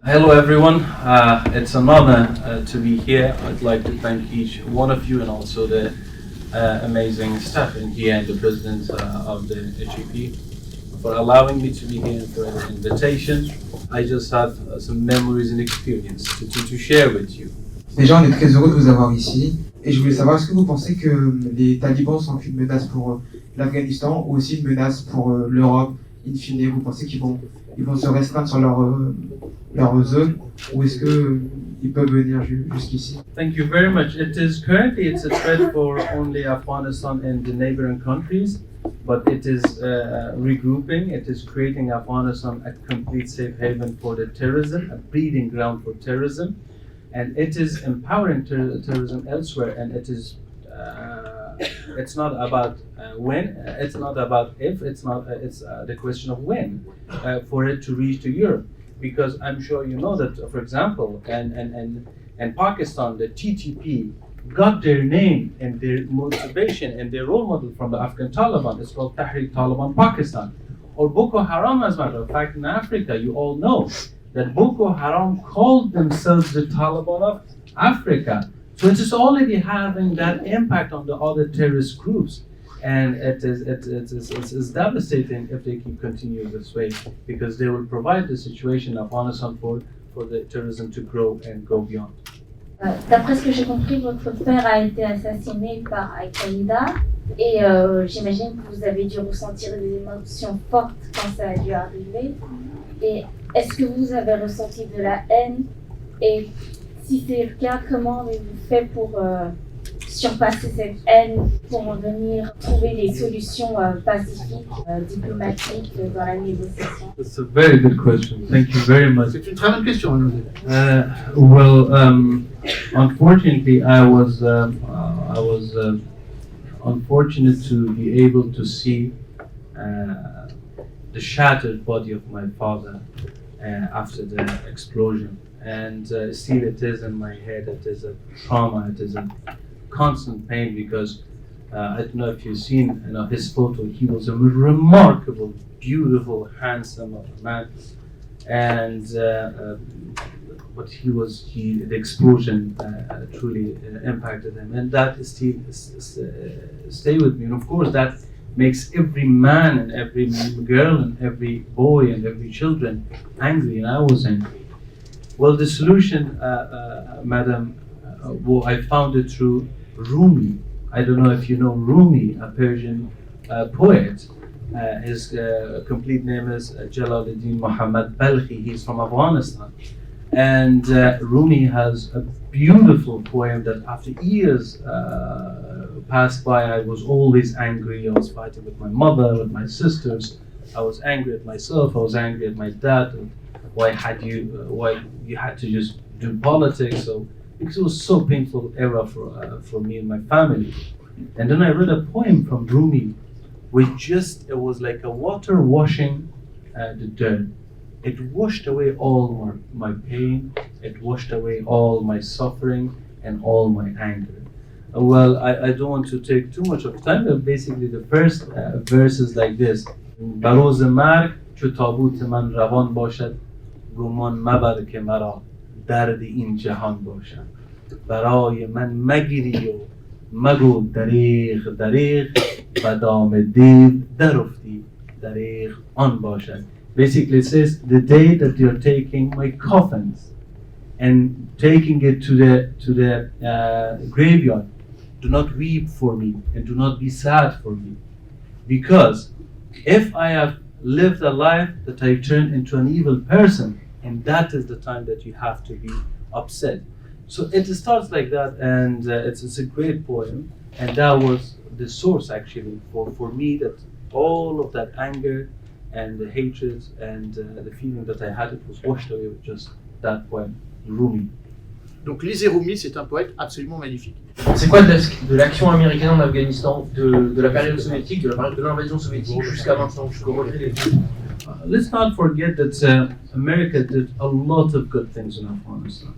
Hello everyone, it's an honor to be here. I'd like to thank each one of you and also the amazing staff in here and the president of the HEIP for allowing me to be here and for the invitation. I just have some memories and experience to share with you. Déjà, on est très heureux de vous avoir ici et je voulais savoir, est-ce que vous pensez que les talibans sont une menace pour l'Afghanistan ou aussi une menace pour l'Europe in fine? Vous pensez qu'ils vont se restreindre sur leur zone ou est-ce qu'ils peuvent venir jusqu'ici? Thank you very much. It's a threat for only Afghanistan and the neighboring countries, but it is regrouping. It is creating Afghanistan a complete safe haven for the terrorism, a breeding ground for terrorism. And it is empowering terrorism elsewhere, and it is. It's not about when. It's not about if. It's the question of when for it to reach to Europe, because I'm sure you know that, for example, and Pakistan, the TTP got their name and their motivation and their role model from the Afghan Taliban. It's called Tahrik Taliban Pakistan, or Boko Haram. As a matter of fact, in Africa, you all know that Boko Haram called themselves the Taliban of Africa. So it is already having that impact on the other terrorist groups. And it is devastating if they keep continuing this way, because they will provide the situation in Afghanistan for the terrorism to grow and go beyond. D'après ce que j'ai compris, votre père a été assassiné par Al-Qaïda et j'imagine que vous avez dû ressentir des émotions fortes quand ça a dû arriver. Et est-ce que vous avez ressenti de la haine? Et si c'est le cas, comment avez-vous fait pour surpasser cette haine, pour en venir trouver des solutions pacifiques, diplomatiques dans la négociation? That's a very good question. Thank you very much. C'est une très bonne question, Unfortunately, I was unfortunate to be able to see the shattered body of my father after the explosion, and still it is in my head. It is a trauma. It is a constant pain, because I don't know if you've seen his photo. He was a remarkable, beautiful, handsome man, and but the explosion truly impacted him, and that still stay with me. And of course, that makes every man and every girl and every boy and every children angry, and I was angry. Well, the solution, madam, I found it through Rumi. I don't know if you know Rumi, a Persian poet. His complete name is Jalaluddin Muhammad Balkhi. He's from Afghanistan. And Rumi has a beautiful poem that after years passed by, I was always angry. I was fighting with my mother, with my sisters. I was angry at myself. I was angry at my dad. Why you had to just do politics? So because it was so painful era for me and my family. And then I read a poem from Rumi, which it was like a water washing the dirt. It washed away all my pain. It washed away all my suffering and all my anger. Well, I don't want to take too much of time, but basically the first verse is like this. بروز مرگ چو تابوت من روان باشد گمان مبر که مرا درد این جهان باشد برای من مگیری و مگو دریغ دریغ و دام دیو درفتی دریغ آن باشد. Basically it says, the day that you're taking my coffins and taking it to the graveyard, do not weep for me and do not be sad for me, because if I have lived a life that I turned into an evil person, and that is the time that you have to be upset. So it starts like that, and it's a great poem, and that was the source actually for me, that all of that anger and the hatred and the feeling that I had, it was washed away with just that poem, Rumi. Donc lisez Rumi, c'est un poète absolument magnifique. C'est quoi de l'action américaine en Afghanistan, de la période soviétique, de la période de l'invasion soviétique jusqu'à maintenant, jusqu'au retrait des troupes? Let's not forget that America did a lot of good things in Afghanistan.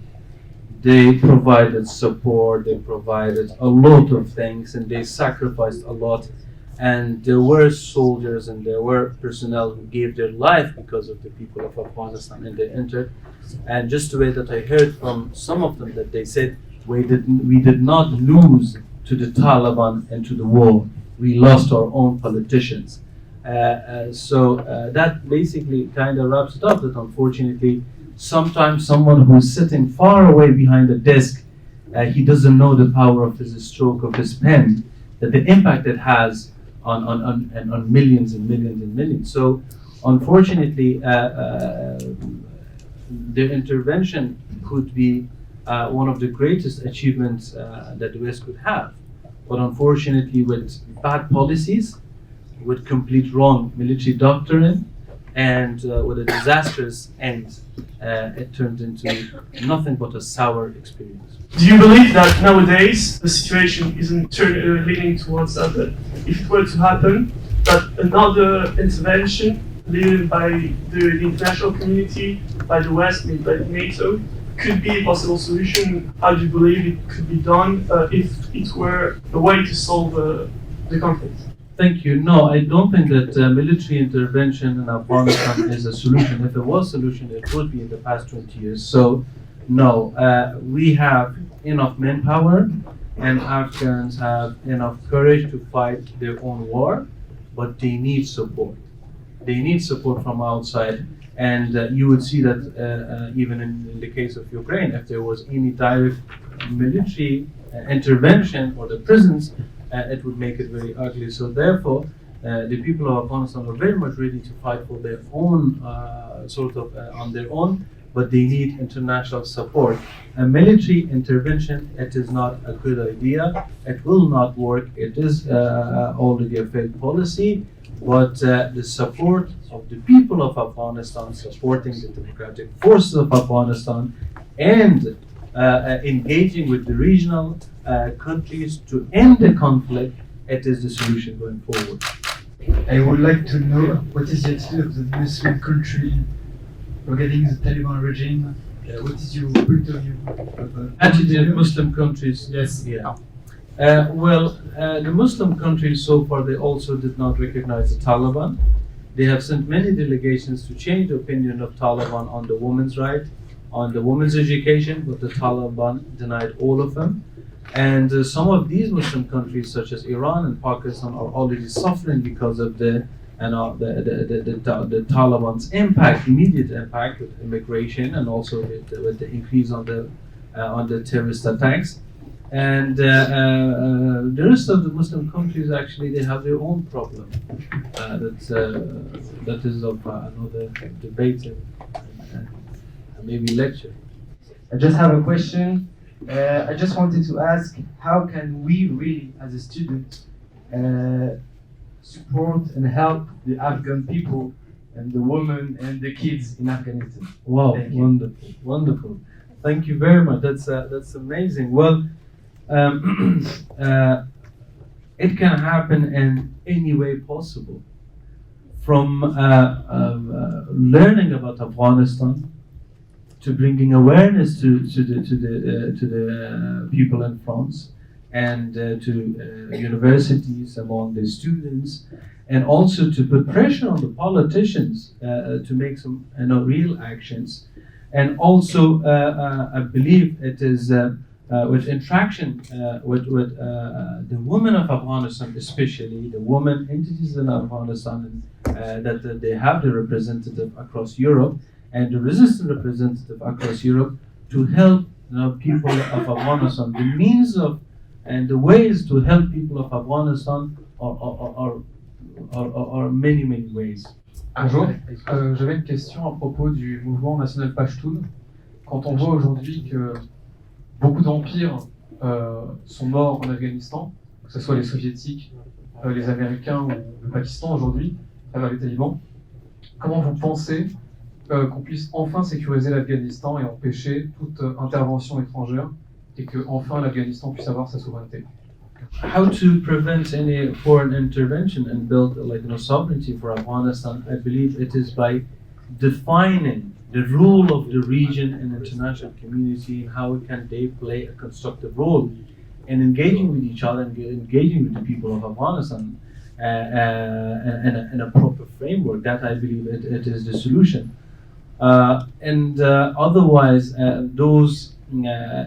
they provided support, they provided a lot of things, and they sacrificed a lot. And there were soldiers and there were personnel who gave their life because of the people of Afghanistan, and they entered. And just the way that I heard from some of them, that they said, we did not lose to the Taliban and to the war. We lost our own politicians. So that basically kind of wraps it up, that unfortunately sometimes someone who's sitting far away behind a desk, he doesn't know the power of his stroke of his pen, that the impact it has on millions and millions and millions. So unfortunately, the intervention could be one of the greatest achievements that the West could have. But unfortunately, with bad policies, with complete wrong military doctrine, and with a disastrous end, it turned into nothing but a sour experience. Do you believe that nowadays the situation isn't leaning towards that? That if it were to happen, that another intervention led by the international community, by the West, maybe by NATO, could be a possible solution? How do you believe it could be done if it were a way to solve the conflict? Thank you. No, I don't think that military intervention in Afghanistan is a solution. If it was a solution, it would be in the past 20 years. So, no, we have enough manpower, and Afghans have enough courage to fight their own war, but they need support. They need support from outside. And you would see that even in the case of Ukraine, if there was any direct military intervention or the prisons, it would make it very ugly. So therefore, the people of Afghanistan are very much ready to fight for their own, on their own, but they need international support. A military intervention, it is not a good idea. It will not work. It is already a failed policy. But the support of the people of Afghanistan, supporting the democratic forces of Afghanistan, and engaging with the regional countries to end the conflict, it is the solution going forward. I would like to know what is the attitude of the Muslim country regarding the Taliban regime. What is your point of view about Attitude of Muslim countries? Yes. Yeah. The Muslim countries so far, they also did not recognize the Taliban. They have sent many delegations to change the opinion of Taliban on the women's right, on the women's education, but the Taliban denied all of them. And some of these Muslim countries, such as Iran and Pakistan, are already suffering because of the Taliban's impact, immediate impact with immigration, and also with the increase on the terrorist attacks. And the rest of the Muslim countries, actually, they have their own problem. That is of another debate and maybe lecture. I just have a question. I just wanted to ask, how can we really, as a student, support and help the Afghan people and the women and the kids in Afghanistan? Wow, wonderful, wonderful. Thank you very much. That's amazing. Well, it can happen in any way possible. From learning about Afghanistan, to bringing awareness to the people in France, and to universities among the students, and also to put pressure on the politicians to make some real actions. And also, I believe it is with interaction with the women of Afghanistan, especially the women entities in Afghanistan, that they have the representative across Europe and the resistant representative across Europe to help people of Afghanistan. The means of and the ways to help people of Afghanistan are many, many ways. Bonjour, j'avais une question à propos du mouvement national Pashtun. Quand on voit aujourd'hui que beaucoup d'empires sont morts en Afghanistan, que ce soit les soviétiques, les américains ou le Pakistan aujourd'hui, à travers les talibans, comment vous pensez qu'on puisse enfin sécuriser l'Afghanistan et empêcher toute intervention étrangère et que enfin l'Afghanistan puisse avoir sa souveraineté? How to prevent any foreign intervention and build sovereignty for Afghanistan? I believe it is by defining the role of the region and international community, and how can they play a constructive role in engaging with each other and engaging with the people of Afghanistan in a proper framework. That I believe it is the solution. Otherwise, those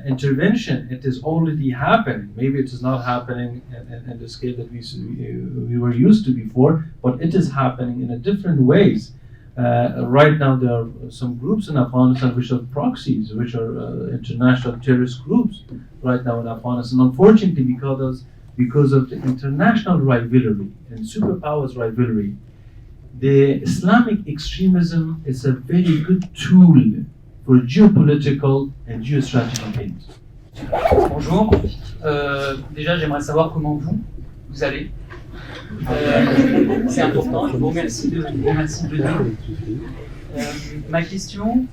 intervention, it is already happening. Maybe it is not happening in the scale that we were used to before, but it is happening in a different ways. Right now, there are some groups in Afghanistan which are proxies, which are international terrorist groups right now in Afghanistan. Unfortunately, because of the international rivalry and superpowers rivalry, the Islamic extremism is a very good tool for geopolitical and geostrategic gains. Bonjour. Déjà, j'aimerais savoir comment vous allez. C'est important. Je vous remercie de venir. Ma question,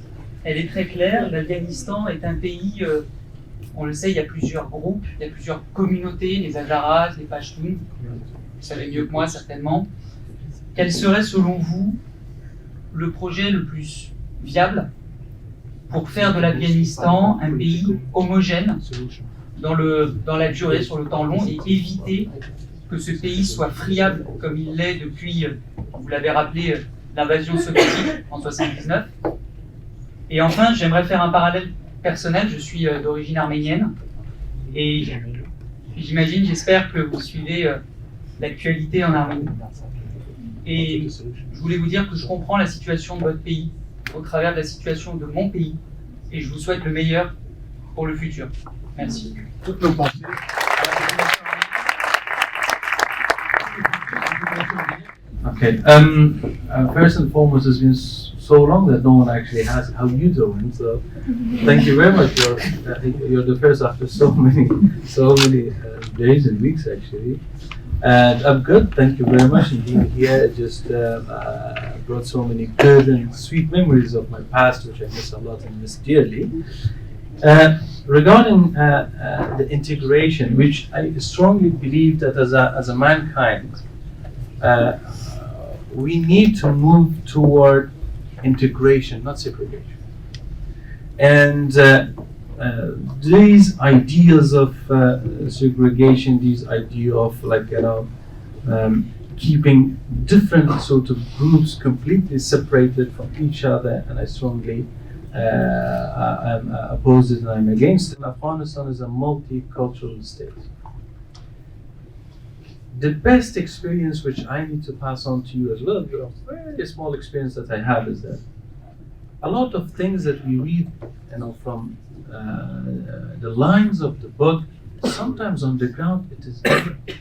elle est très claire. L'Afghanistan est un pays, on le sait, il y a plusieurs groupes, il y a plusieurs communautés, les Hazaras, les Pashtuns. Vous savez mieux que moi certainement. Quel serait selon vous le projet le plus viable pour faire de l'Afghanistan un pays homogène dans la durée, sur le temps long, et éviter que ce pays soit friable comme il l'est depuis, vous l'avez rappelé, l'invasion soviétique en 1979. Et enfin, j'aimerais faire un parallèle personnel. Je suis d'origine arménienne et j'imagine, j'espère que vous suivez l'actualité en Arménie. Et je voulais vous dire que je comprends la situation de votre pays au travers de la situation de mon pays, et je vous souhaite le meilleur pour le futur. Merci. Toutes nos pensées. Okay. First and foremost, it's been so long that no one actually asked how you doing. So, thank you very much. You're the first after so many days and weeks actually. And I'm good. Thank you very much. And being here, it just brought so many good and sweet memories of my past, which I miss a lot and miss dearly. Regarding the integration, which I strongly believe that as a mankind, we need to move toward integration, not segregation. And these ideas of segregation, these idea of keeping different sort of groups completely separated from each other, and I strongly I'm opposed it and I'm against it. Afghanistan is a multicultural state. The best experience which I need to pass on to you as well, a very small experience that I have, is that a lot of things that we read, from the lines of the book, sometimes on the ground it is different.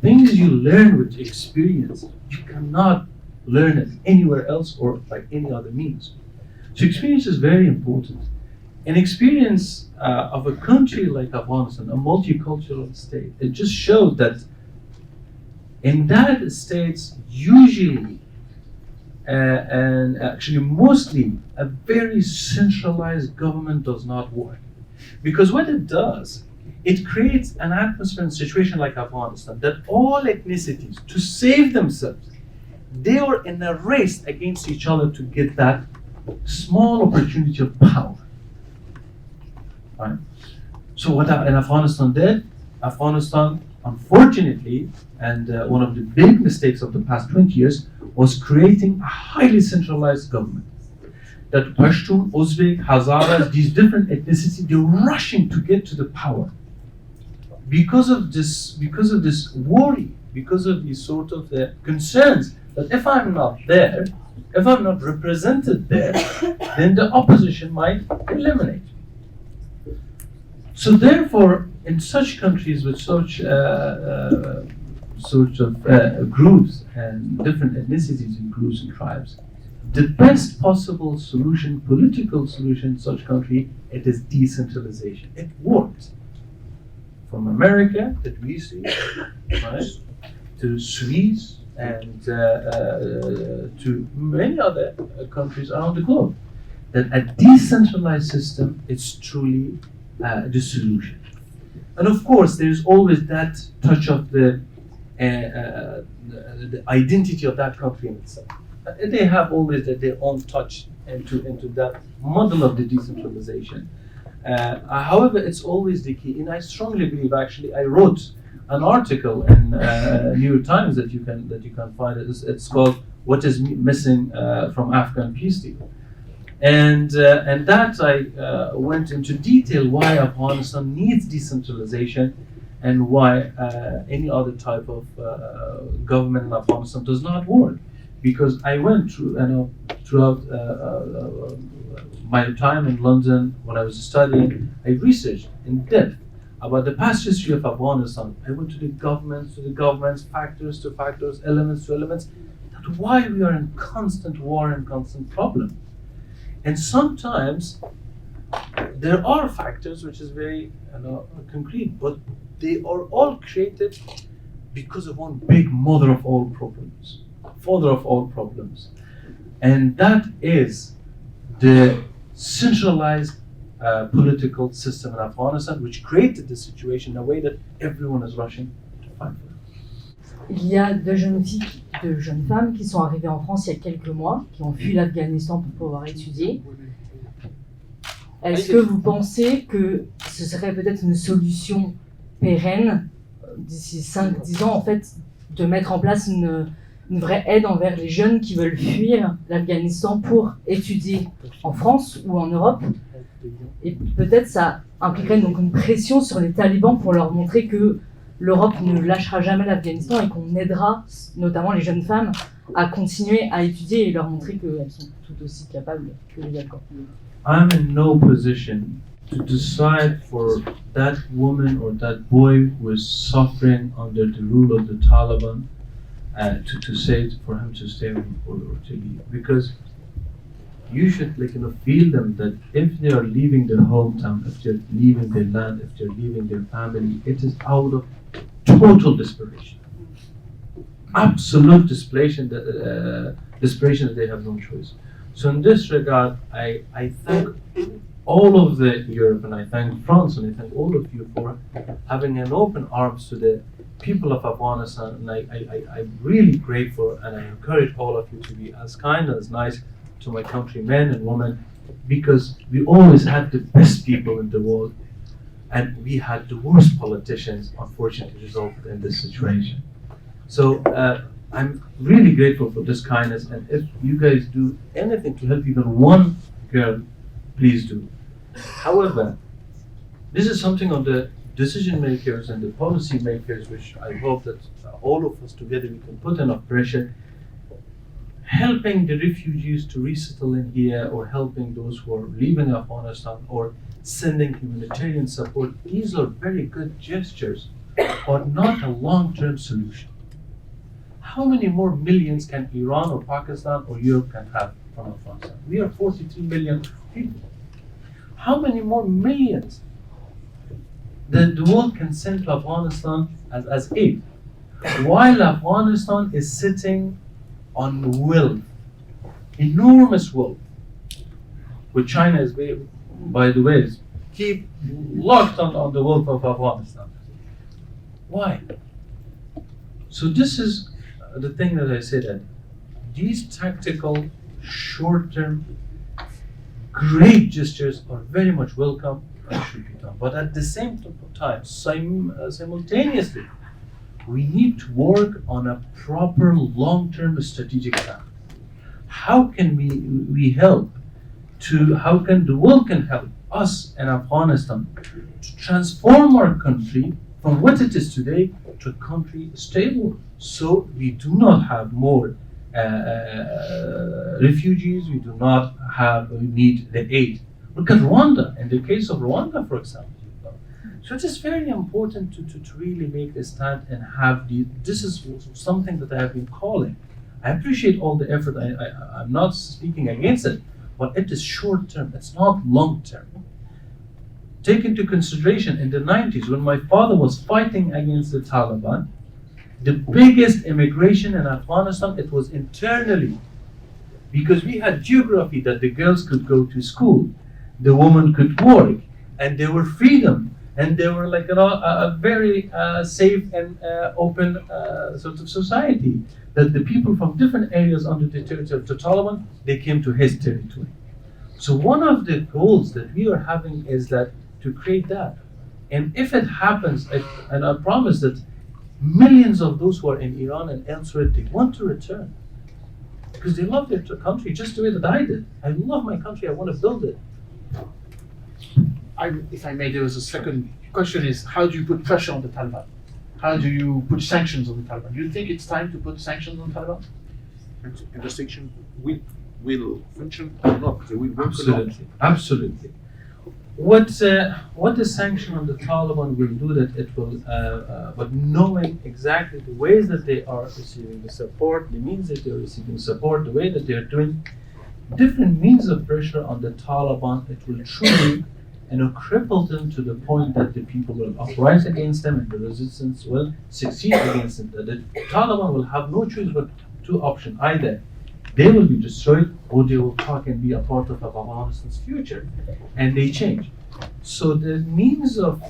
Things you learn with experience, you cannot learn it anywhere else or by any other means. So experience is very important. An experience of a country like Afghanistan, a multicultural state, it just showed that in that states usually and actually mostly a very centralized government does not work. Because what it does, it creates an atmosphere and situation like Afghanistan that all ethnicities, to save themselves, they are in a race against each other to get that small opportunity of power. Right? So what Afghanistan did, Afghanistan, unfortunately, and one of the big mistakes of the past 20 years, was creating a highly centralized government. That Pashtun, Uzbek, Hazaras, these different ethnicities, they're rushing to get to the power. Because of this worry, because of these sort of concerns that if I'm not there, if I'm not represented there, then the opposition might eliminate me. So therefore, in such countries with such sorts of groups and different ethnicities and groups and tribes, the best possible solution, political solution in such country, it is decentralization. It works. From America that we see, right, to Swiss and to many other countries around the globe, that a decentralized system is truly the solution. And of course, there's always that touch of the identity of that country in itself. They have always their own touch into that model of the decentralization. However, it's always the key, and I strongly believe. Actually, I wrote an article in New York Times that you can find. It's called "What is Missing from Afghan Peace Deal," and that I went into detail why Afghanistan needs decentralization and why any other type of government in Afghanistan does not work. Because I went through, throughout my time in London when I was studying, I researched in depth about the past history of Afghanistan. I went to the governments, factors to factors, elements to elements, that why we are in constant war and constant problem. And sometimes there are factors which is very concrete, but they are all created because of one big mother of all problems. Father of all problems, and that is the centralized political system in Afghanistan, which created the situation in a way that everyone is rushing to fight for. Il y a deux jeunes femmes qui sont arrivées en France il y a quelques mois, qui ont fui l'Afghanistan pour pouvoir étudier. Est-ce que vous pensez que ce serait peut-être une solution pérenne d'ici 5-10 ans, en fait, de mettre en place une vraie aide envers les jeunes qui veulent fuir l'Afghanistan pour étudier en France ou en Europe? Et peut-être ça impliquerait donc une pression sur les talibans pour leur montrer que l'Europe ne lâchera jamais l'Afghanistan et qu'on aidera notamment les jeunes femmes à continuer à étudier et leur montrer qu'elles sont tout aussi capables que les Afghans. I'm in no position to decide for that woman or that boy who is suffering under the rule of the Taliban to say for him to stay or to leave, because you should feel them that if they are leaving their hometown, if they're leaving their land, if they're leaving their family, it is out of total desperation, absolute desperation that they have no choice. So in this regard, I thank all of Europe, and I thank France, and I thank all of you for having an open arms to the people of Afghanistan, and I'm really grateful, and I encourage all of you to be as kind and as nice to my countrymen and women, because we always had the best people in the world, and we had the worst politicians, unfortunately, resulted in this situation. So I'm really grateful for this kindness, and if you guys do anything to help even one girl, please do. However, this is something on the decision makers and the policy makers, which I hope that all of us together we can put enough pressure, helping the refugees to resettle in here, or helping those who are leaving Afghanistan, or sending humanitarian support. These are very good gestures, but not a long-term solution. How many more millions can Iran or Pakistan or Europe can have from Afghanistan? We are 43 million people. How many more millions that the world can send to Afghanistan as aid, while Afghanistan is sitting on wealth, enormous wealth, which China is, by the way, keep locked on the wealth of Afghanistan. Why? So this is the thing that I said, that these tactical, short-term, great gestures are very much welcome and should be done. But at the same time, simultaneously, we need to work on a proper long-term strategic plan. How can we help how can the world can help us in Afghanistan to transform our country from what it is today to a country stable, so we do not have more refugees, we do not need the aid. Look at Rwanda, in the case of Rwanda, for example. So it is very important to really make a stand and have this is something that I have been calling. I appreciate all the effort, I'm not speaking against it, but it is short term, it's not long term. Take into consideration, in the 90s, when my father was fighting against the Taliban, the biggest immigration in Afghanistan, it was internally, because we had geography that the girls could go to school, the women could work, and there were freedom. and they were like a very safe and open sort of society. That the people from different areas under the territory of the Taliban, they came to his territory. So one of the goals that we are having is that to create that. And if it happens, and I promise that millions of those who are in Iran and elsewhere, they want to return. Because they love their country just the way that I did. I love my country, I want to build it. If I may, there was a second question is, how do you put pressure on the Taliban? How do you put sanctions on the Taliban? Do you think it's time to put sanctions on the Taliban? And the sanction will function or not? They will work or not? Absolutely, absolutely. What the sanction on the Taliban will do, that it will, but knowing exactly the ways that they are receiving the support, the means that they are receiving support, the way that they are doing different means of pressure on the Taliban, it will truly cripple them to the point that the people will uprise against them and the resistance will succeed against them. That the Taliban will have no choice but two options: either they will be destroyed or they will talk and be a part of Afghanistan's future, and they change. So the means of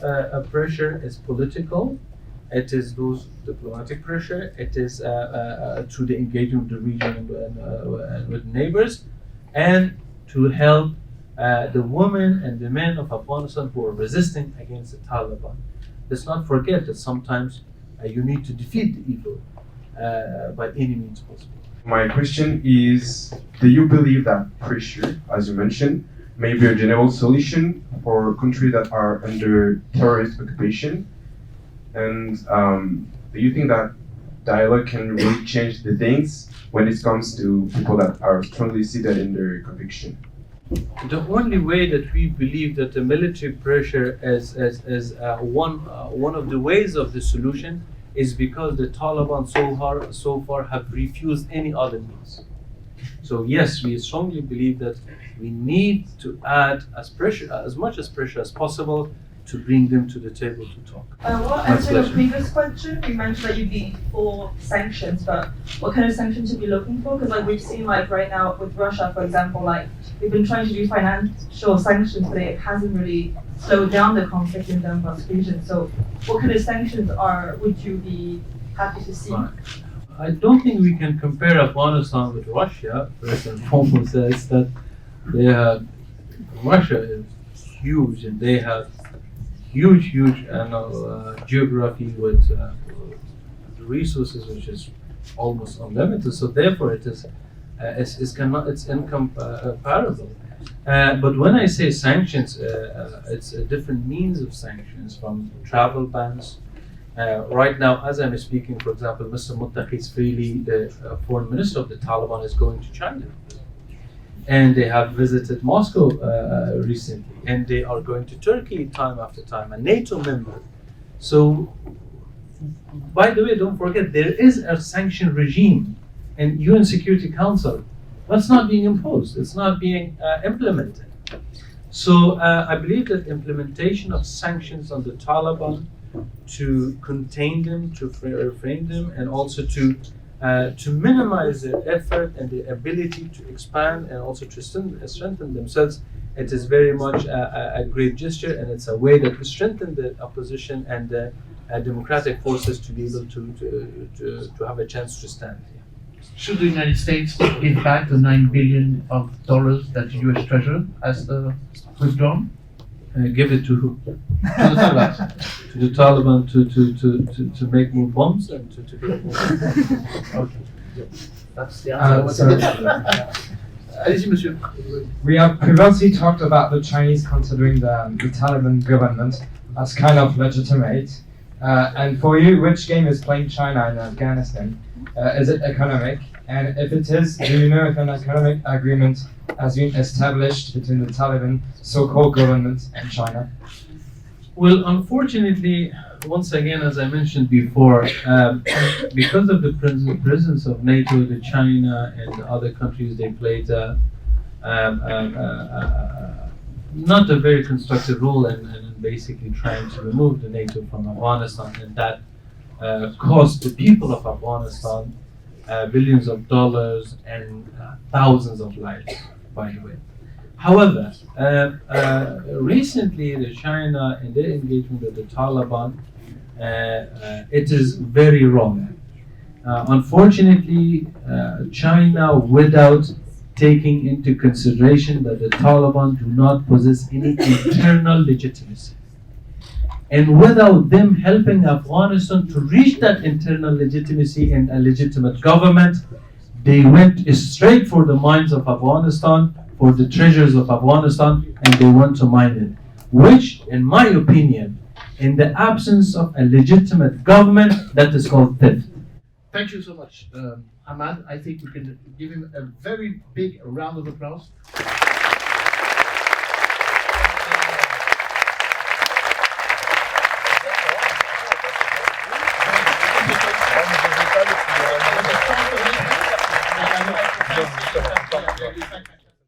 pressure is political. It is those diplomatic pressure. It is through the engagement with the region and with neighbors, and to help the women and the men of Afghanistan who are resisting against the Taliban. Let's not forget that sometimes you need to defeat the evil by any means possible. My question is, do you believe that pressure, as you mentioned, may be a general solution for countries that are under terrorist occupation? And do you think that dialogue can really change the things when it comes to people that are strongly seated in their conviction? The only way that we believe that the military pressure is one of the ways of the solution is because the Taliban so far have refused any other means. So yes, we strongly believe that we need to add as much pressure as possible to bring them to the table to talk. Well, answering the previous question, you mentioned that you'd be for sanctions, but what kind of sanctions are you looking for? Because we've seen right now with Russia, for example, we've been trying to do financial sanctions, but it hasn't really slowed down the conflict in the Donbass region. So what kind of sanctions would you be happy to see? Right. I don't think we can compare Afghanistan with Russia. First and foremost, is that Russia is huge and they have huge geography with resources which is almost unlimited. So therefore, it's incomparable. But when I say sanctions, it's a different means of sanctions, from travel bans. Right now, as I'm speaking, for example, Mr. Muttaqi Sfili, the foreign minister of the Taliban, is going to China. And they have visited Moscow recently, and they are going to Turkey time after time, a NATO member. So, by the way, don't forget, there is a sanction regime in UN Security Council. That's not being imposed, it's not being implemented. So I believe that implementation of sanctions on the Taliban to contain them, to refrain them, and also to minimize their effort and their ability to expand and also to strengthen themselves, it is very much a great gesture, and it's a way that we strengthen the opposition and the democratic forces to be able to have a chance to stand. Should the United States give back the $9 billion that the U.S. Treasury has withdrawn? Give it to who? To the Taliban. To the Taliban to make more bombs and to get more. Okay. That's the answer. Allez-y, monsieur. We have previously talked about the Chinese considering the Taliban government as kind of legitimate. And for you, which game is playing China in Afghanistan? Is it economic? And if it is, do you know if an economic agreement has been established between the Taliban so-called government and China? Well, unfortunately, once again, as I mentioned before, because of the presence of NATO, the China and the other countries, they played not a very constructive role in basically trying to remove the NATO from Afghanistan, and that cost the people of Afghanistan billions of dollars and thousands of lives, by the way. However, recently the China in their engagement with the Taliban, it is very wrong. Unfortunately, China, without taking into consideration that the Taliban do not possess any internal legitimacy, and without them helping Afghanistan to reach that internal legitimacy and a legitimate government, they went straight for the mines of Afghanistan, for the treasures of Afghanistan, and they want to mine it. Which, in my opinion, in the absence of a legitimate government, that is called theft. Thank you so much, Ahmad. I think we can give him a very big round of applause.